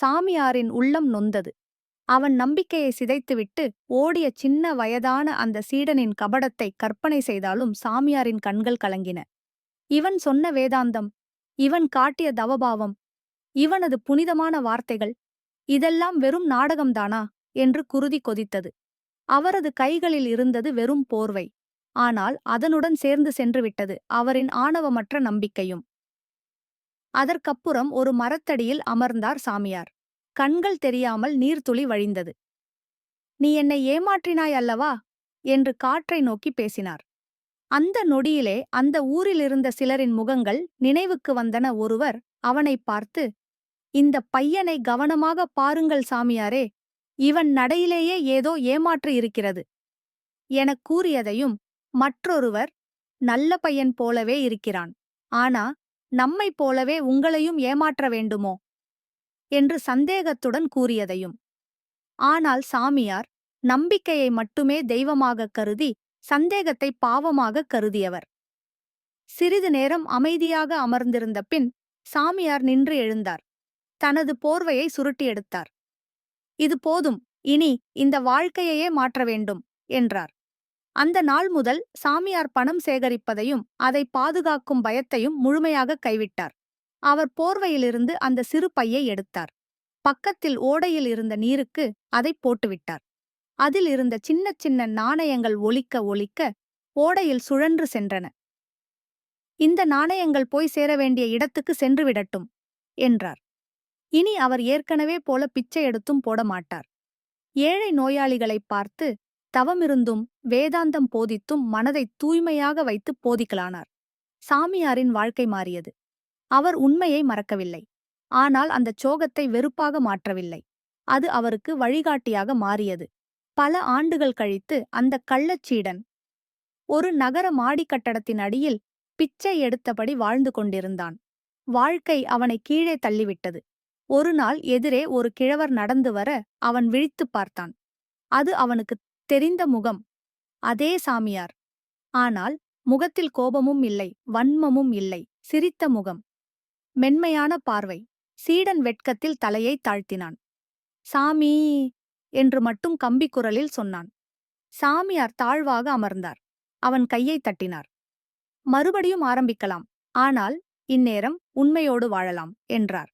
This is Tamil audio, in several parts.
சாமியாரின் உள்ளம் நொந்தது. அவன் நம்பிக்கையை சிதைத்துவிட்டு ஓடிய சின்ன வயதான அந்த சீடனின் கபடத்தை கற்பனை செய்தாலும் சாமியாரின் கண்கள் கலங்கின. இவன் சொன்ன வேதாந்தம், இவன் காட்டிய தவபாவம், இவனது புனிதமான வார்த்தைகள், இதெல்லாம் வெறும் நாடகம்தானா என்று குருதி கொதித்தது. அவரது கைகளில் இருந்தது வெறும் போர்வை. ஆனால் அதனுடன் சேர்ந்து சென்றுவிட்டது அவரின் ஆணவமற்ற நம்பிக்கையும். அதற்கப்புறம் ஒரு மரத்தடியில் அமர்ந்தார் சாமியார். கண்கள் தெரியாமல் நீர்த்துளி வழிந்தது. "நீ என்னை ஏமாற்றினாய் அல்லவா?" என்று காற்றை நோக்கி பேசினார். அந்த நொடியிலே அந்த ஊரிலிருந்த சிலரின் முகங்கள் நினைவுக்கு வந்தன. ஒருவர் அவனைப் பார்த்து, "இந்த பையனை கவனமாக பாருங்கள் சாமியாரே, இவன் நடையிலேயே ஏதோ ஏமாற்று இருக்கிறது" எனக் கூறியதையும், மற்றொருவர், "நல்ல பையன் போலவே இருக்கிறான், ஆனா நம்மைப் போலவே உங்களையும் ஏமாற்ற வேண்டுமோ?" என்று சந்தேகத்துடன் கூறியதையும். ஆனால் சாமியார் நம்பிக்கையை மட்டுமே தெய்வமாகக் கருதி சந்தேகத்தை பாவமாகக் கருதியவர். சிறிது நேரம் அமைதியாக அமர்ந்திருந்த பின் சாமியார் நின்று எழுந்தார். தனது போர்வையை சுருட்டி எடுத்தார். "இது போதும், இனி இந்த வாழ்க்கையையே மாற்ற வேண்டும்" என்றார். அந்த நாள் முதல் சாமியார் பணம் சேகரிப்பதையும் அதை பாதுகாக்கும் பயத்தையும் முழுமையாக கைவிட்டார். அவர் போர்வையிலிருந்து அந்த சிறு பையை எடுத்தார். பக்கத்தில் ஓடையில் இருந்த நீருக்கு அதைப் போட்டுவிட்டார். அதில் இருந்த சின்ன சின்ன நாணயங்கள் ஒலிக்க ஒலிக்க ஓடையில் சுழன்று சென்றன. "இந்த நாணயங்கள் போய் சேர வேண்டிய இடத்துக்கு சென்று விடட்டும்" என்றார். இனி அவர் ஏற்கனவே போல பிச்சை எடுத்தும் போட மாட்டார். ஏழை நோயாளிகளைப் பார்த்து தவமிருந்தும் வேதாந்தம் போதித்தும் மனதை தூய்மையாக வைத்து போதிக்கலானார். சாமியாரின் வாழ்க்கை மாறியது. அவர் உண்மையை மறக்கவில்லை. ஆனால் அந்தச் சோகத்தை வெறுப்பாக மாற்றவில்லை. அது அவருக்கு வழிகாட்டியாக மாறியது. பல ஆண்டுகள் கழித்து அந்தக் கள்ளச்சீடன் ஒரு நகர மாடிக் கட்டடத்தின் அடியில் பிச்சை எடுத்தபடி வாழ்ந்து கொண்டிருந்தான். வாழ்க்கை அவனை கீழே தள்ளிவிட்டது. ஒரு நாள் எதிரே ஒரு கிழவர் நடந்து வர அவன் விழித்துப் பார்த்தான். அது அவனுக்குத் தெரிந்த முகம். அதே சாமியார். ஆனால் முகத்தில் கோபமும் இல்லை, வன்மமும் இல்லை. சிரித்த முகம், மென்மையான பார்வை. சீடன் வெட்கத்தில் தலையைத் தாழ்த்தினான். "சாமி" என்று மட்டும் கம்பிக் குரலில் சொன்னான். சாமியார் தாழ்வாக அமர்ந்தார். அவன் கையைத் தட்டினார். "மறுபடியும் ஆரம்பிக்கலாம், ஆனால் இந்நேரம் உண்மையோடு வாழலாம்" என்றார்.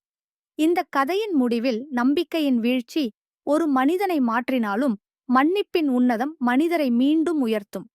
இந்தக் கதையின் முடிவில் நம்பிக்கையின் வீழ்ச்சி ஒரு மனிதனை மாற்றினாலும் மன்னிப்பின் உன்னதம் மனிதரை மீண்டும் உயர்த்தும்.